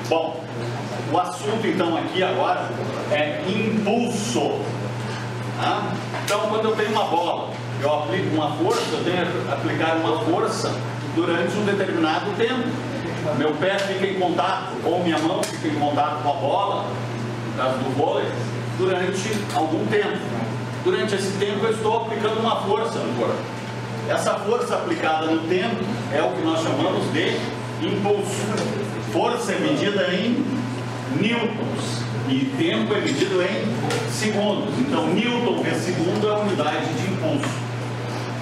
Bom, o assunto então aqui agora é impulso. Tá? Então, quando eu tenho uma bola, eu aplico uma força, eu tenho que aplicar uma força durante um determinado tempo. Meu pé fica em contato, ou minha mão fica em contato com a bola, no caso do vôlei, durante algum tempo. Durante esse tempo eu estou aplicando uma força no corpo. Essa força aplicada no tempo é o que nós chamamos de impulso. Força é medida em newtons e tempo é medido em segundos. Então, newton vezes segundo é a unidade de impulso.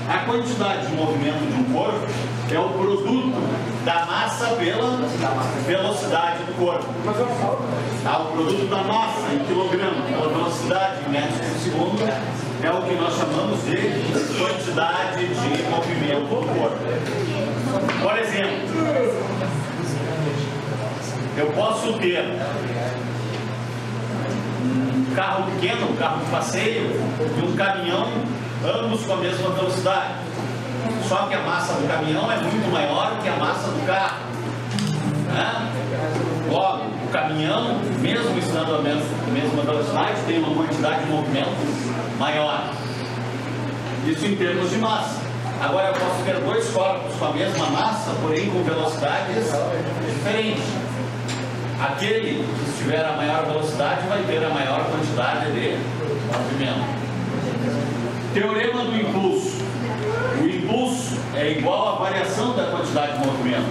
A quantidade de movimento de um corpo é o produto da massa pela velocidade do corpo. O produto da massa em quilograma pela velocidade em metros por segundo é o que nós chamamos de quantidade de movimento do corpo. Por exemplo, eu posso ter um carro pequeno, um carro de passeio e um caminhão, ambos com a mesma velocidade. Só que a massa do caminhão é muito maior que a massa do carro. Né? Logo, o caminhão, mesmo estando a mesma velocidade, tem uma quantidade de movimento maior. Isso em termos de massa. Agora, eu posso ter dois corpos com a mesma massa, porém com velocidades diferentes. Aquele que estiver a maior velocidade vai ter a maior quantidade de movimento. Teorema do impulso. O impulso é igual à variação da quantidade de movimento.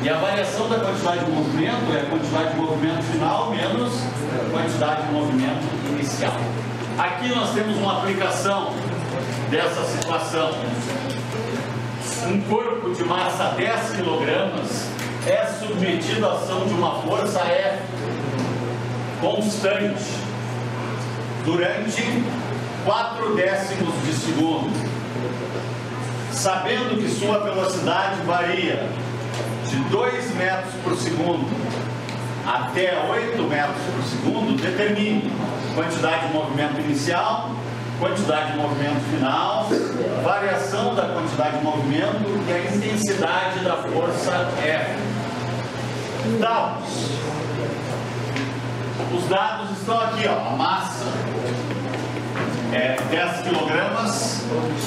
E a variação da quantidade de movimento é a quantidade de movimento final menos a quantidade de movimento inicial. Aqui nós temos uma aplicação dessa situação. Um corpo de massa 10 kg é submetido à ação de uma força F constante durante 4 décimos de segundo. Sabendo que sua velocidade varia de 2 metros por segundo até 8 metros por segundo, determine quantidade de movimento inicial, quantidade de movimento final, variação da quantidade de movimento e a intensidade da força F. Dados. Os dados estão aqui, ó. A massa é 10 kg,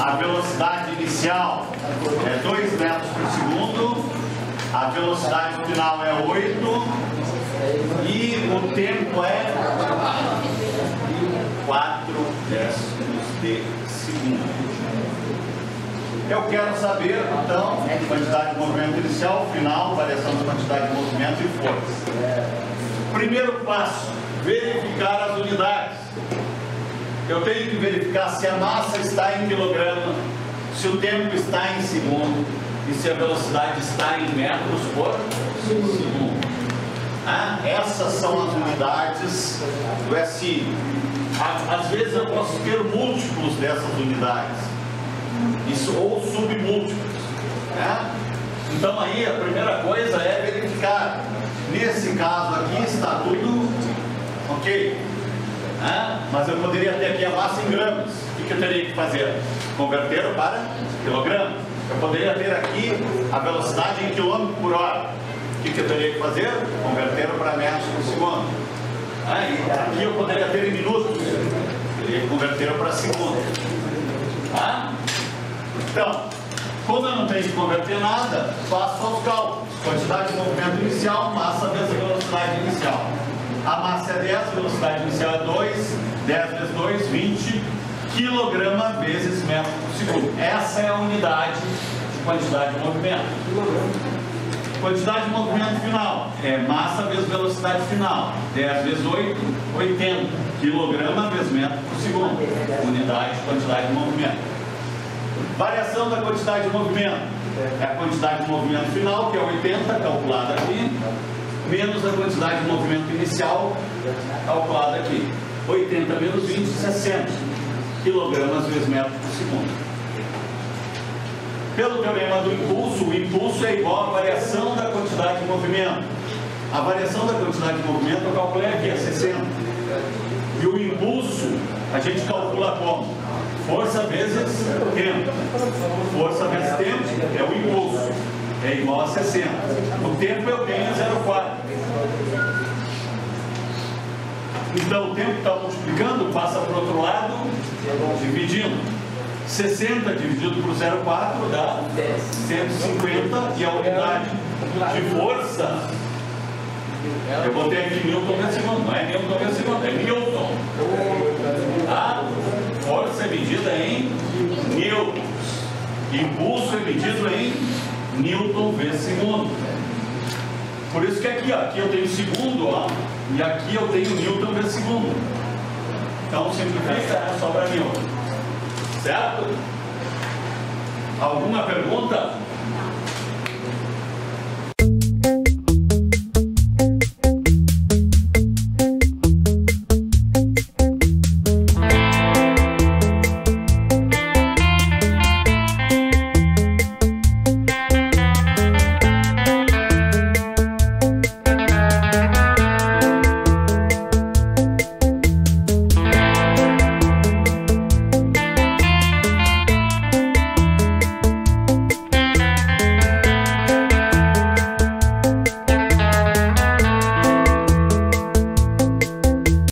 a velocidade inicial é 2 metros por segundo, a velocidade final é 8 e o tempo é 4 décimos de segundo. Eu quero saber, então, quantidade de movimento inicial, final, variação da quantidade de movimento e força. Primeiro passo, verificar as unidades. Eu tenho que verificar se a massa está em quilograma, se o tempo está em segundo e se a velocidade está em metros por segundo. Essas são as unidades do SI. Às vezes eu posso ter múltiplos dessas unidades. Isso, ou submúltiplos. Né? Então aí a primeira coisa é verificar. Nesse caso aqui está tudo ok. Né? Mas eu poderia ter aqui a massa em gramas. O que eu teria que fazer? Converter para quilograma. Eu poderia ter aqui a velocidade em quilômetro por hora. O que eu teria que fazer? Converter para metros por segundo. E aqui eu poderia ter em minutos. Eu teria que converter para segundo. Então, como eu não tenho que converter nada, faço os cálculos. Quantidade de movimento inicial, massa vezes a velocidade inicial. A massa é 10, a velocidade inicial é 2, 10 vezes 2, 20 kg vezes metro por segundo. Essa é a unidade de quantidade de movimento. Quantidade de movimento final é massa vezes velocidade final. 10 vezes 8, 80 kg vezes metro por segundo. Unidade de quantidade de movimento. Variação da quantidade de movimento é a quantidade de movimento final, que é 80, calculada aqui, menos a quantidade de movimento inicial, calculada aqui. 80 menos 20, 60 kg vezes metro por segundo. Pelo teorema do impulso, o impulso é igual à variação da quantidade de movimento. A variação da quantidade de movimento eu calculei aqui, é 60. E o impulso a gente calcula como? Força vezes tempo. Força vezes tempo é o impulso. É igual a 60. O tempo eu tenho 0,4. Então o tempo que está multiplicando passa para o outro lado, dividindo. 60 dividido por 0,4 dá 150, e a unidade de força, eu botei aqui Newton por segundo, não é Newton por segundo, é Newton. A força é medida em newtons, impulso é medido em Newton vezes segundo. Por isso que aqui eu tenho segundo, ó, e aqui eu tenho Newton vezes segundo. Então simplifica, sobra Newton. Certo? Alguma pergunta?